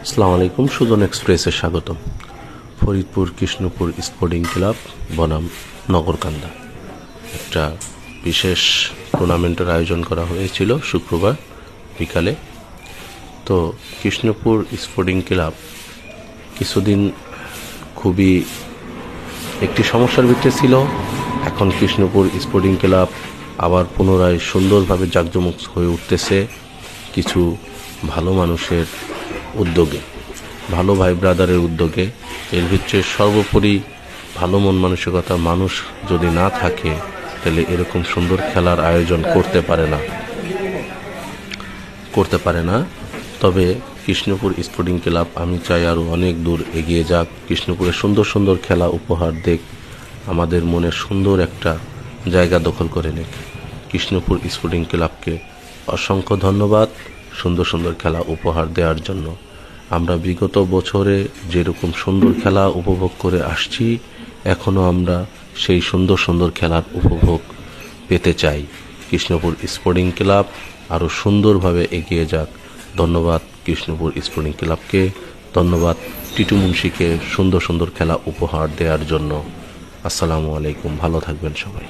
আসসালামু আলাইকুম, সুজন এক্সপ্রেসে স্বাগতম। ফরিদপুর কৃষ্ণপুর স্পোর্টিং ক্লাব বনাম নগরকান্দা একটা বিশেষ টুর্নামেন্টের আয়োজন করা হয়েছিল শুক্রবার বিকালে। তো কৃষ্ণপুর স্পোর্টিং ক্লাব কিছুদিন খুবই একটি সমস্যার ভিতরে ছিল। এখন কৃষ্ণপুর স্পোর্টিং ক্লাব আবার পুনরায় সুন্দরভাবে জাঁকজমক হয়ে উঠতেছে কিছু ভালো মানুষের উদ্যোগে, ভালো ভাই ব্রাদারের উদ্যোগে। এর ভিতরে সর্বোপরি ভালো মন মানসিকতা মানুষ যদি না থাকে তাহলে এরকম সুন্দর খেলার আয়োজন করতে পারে না। তবে কৃষ্ণপুর স্পোর্টিং ক্লাব আমি চাই আরও অনেক দূর এগিয়ে যাক, কৃষ্ণপুরে সুন্দর সুন্দর খেলা উপহার দেখ, আমাদের মনে সুন্দর একটা জায়গা দখল করে নিক। কৃষ্ণপুর স্পোর্টিং ক্লাবকে অসংখ্য ধন্যবাদ সুন্দর সুন্দর খেলা উপহার দেওয়ার জন্য। আমরা বিগত বছরে যেরকম সুন্দর খেলা উপভোগ করে আসছি, এখনও আমরা সেই সুন্দর সুন্দর খেলার উপভোগ পেতে চাই। কৃষ্ণপুর স্পোর্টিং ক্লাব আরও সুন্দরভাবে এগিয়ে যাক। ধন্যবাদ কৃষ্ণপুর স্পোর্টিং ক্লাবকে, ধন্যবাদ টিটু মুন্সিকে সুন্দর সুন্দর খেলা উপহার দেওয়ার জন্য। আসসালামু আলাইকুম, ভালো থাকবেন সবাই।